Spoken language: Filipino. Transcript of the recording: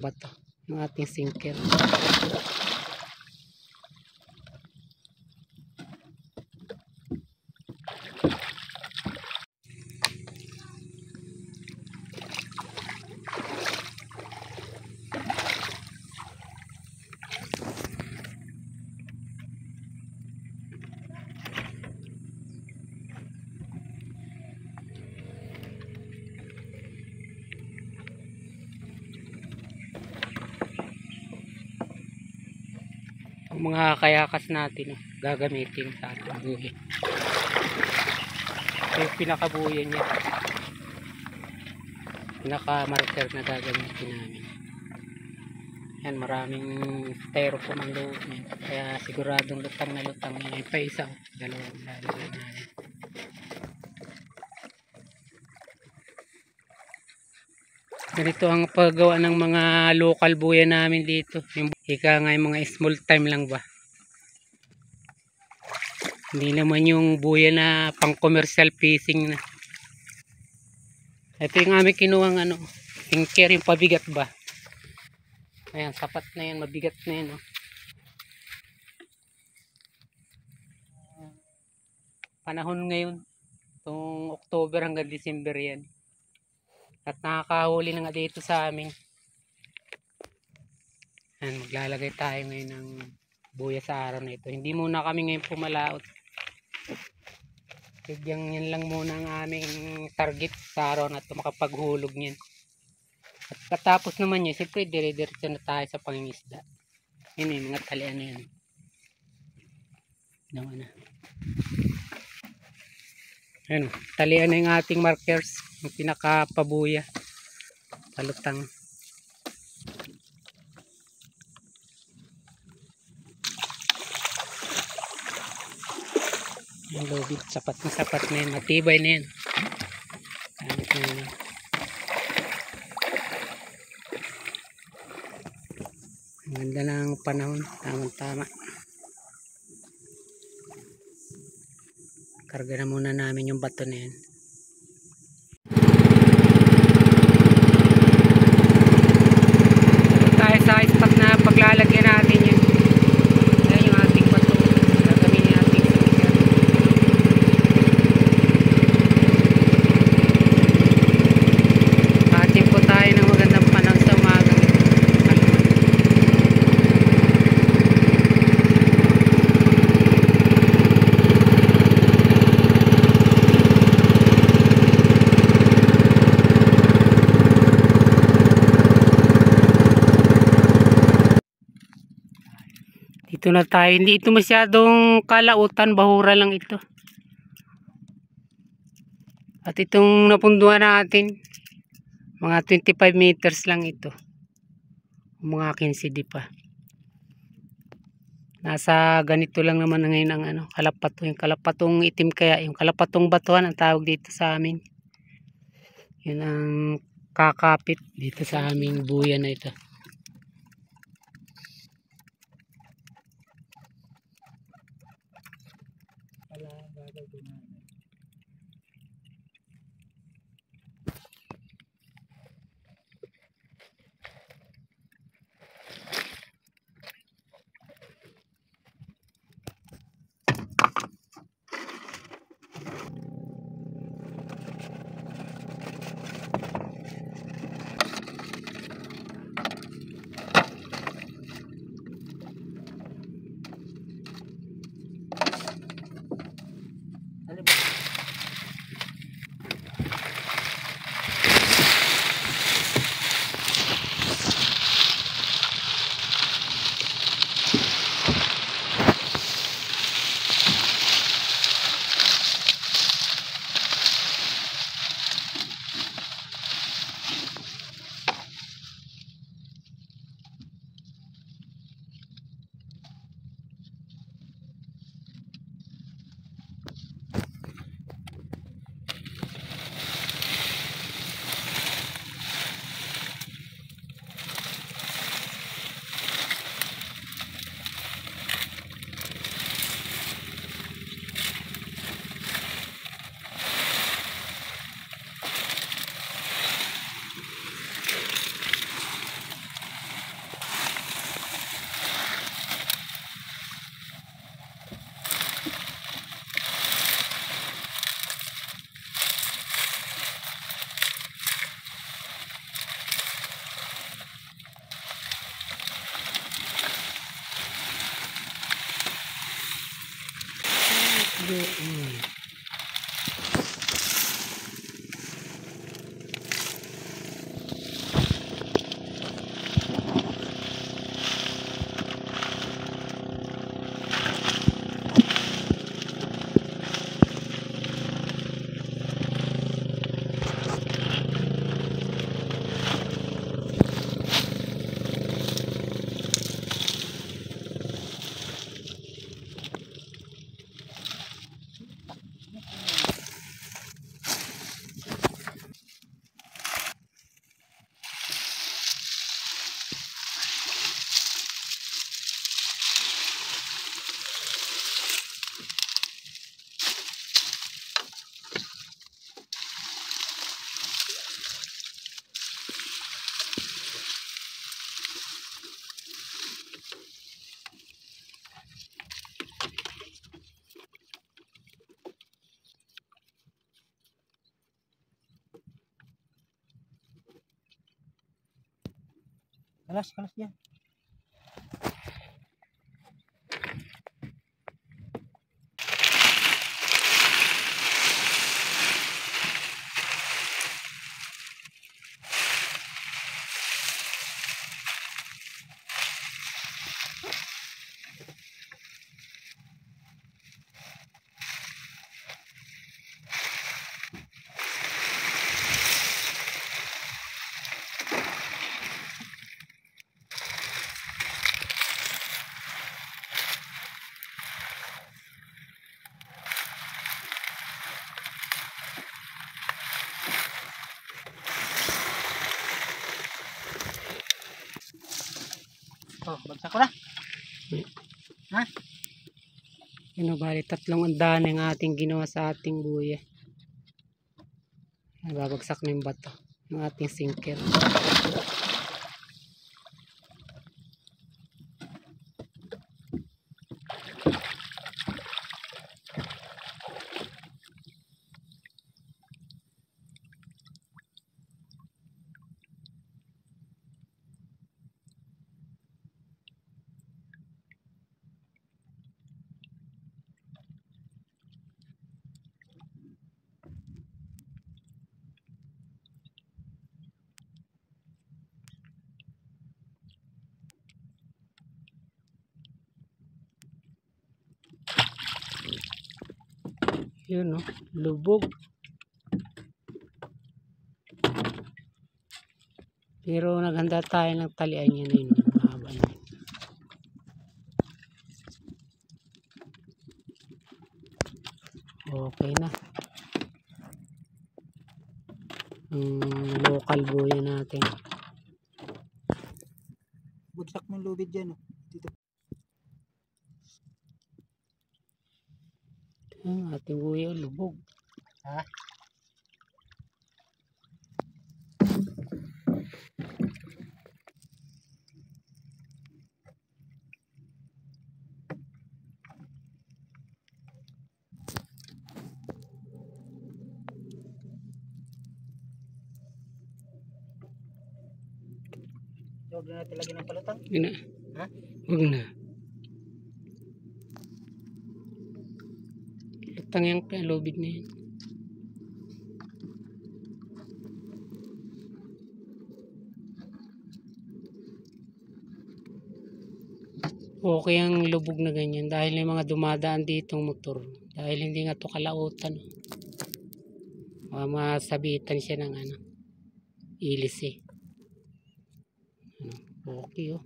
bato ng ating sinker. Ang mga kayakas natin gagamitin sa ating buhay. Ito yung pinakabuhay niya, pinaka-marker na gagamitin namin. Yan, maraming styrofoam ang loob niya, kaya siguradong lutang na lutang yan. Pa isa, dalawang lalagyan namin. Ganito ang paggawa ng mga local buya namin dito. Yung ika nga yung mga small time lang ba. Hindi naman yung buya na pang commercial fishing na. Ito yung aming kinuhang sinker, yung pabigat ba. Ayan, sapat na yan, mabigat na yan. Panahon ngayon, itong October hanggang December yan. At nakakahuli na nga dito sa amin. Ayan, maglalagay tayo ngayon ng buya sa araw na ito. Hindi muna kami ngayon pumalaot. Bigyan yan lang muna ang aming target sa araw na ito, makapaghulog niyan. At katapos naman yun, siyempre dire-diretso na tayo sa pangingisda. Yun yung mga talian na yan. Naman na. Ayan, talian na yung ating markers, yung pinakapabuya, palutang. Yung lobit, sapat na yan, matibay na yan. Ang ganda ng panahon, tamang-tama. Karga na muna namin yung bato na yan. Tayo sa spot na paglalagyan natin yan. Ayan yung ating bato. Gagawin yung ating sinker. Atin po tayo ng magandang panahon sa umaga. Dito na tayo, hindi ito masyadong kalautan, bahura lang ito. At itong napunduhan natin, mga 25 meters lang ito. Mga 15 di pa. Nasa ganito lang naman ngayon ang kalapato, yung kalapatong itim, kaya yung kalapatong batuhan ang tawag dito sa amin. Yun ang kakapit dito sa aming buya na ito. Yun. Kalas yan. Oh, bagsak ko na. Ha? Yun, bali 3 andahan ang ating ginawa sa ating buya. Nababagsak na yung bato ng ating sinker. Yun, no? Lubog. Pero naghanda tayo ng talian niya na yun. Mahaba na. Okay na. Local buya natin. Bagsak mo yung lubid dyan. Oh. Dito. Ang ating buya lubog. Ha? Huwag na natin lagyan ng palutang. Yun na. Ha? Huwag na. Lutang yung lubid na yun. Okay ang lubog na ganyan dahil may mga dumadaan ditong motor. Dahil hindi nga to kalautan. Masabitan siya ng ilis eh. Okay oh.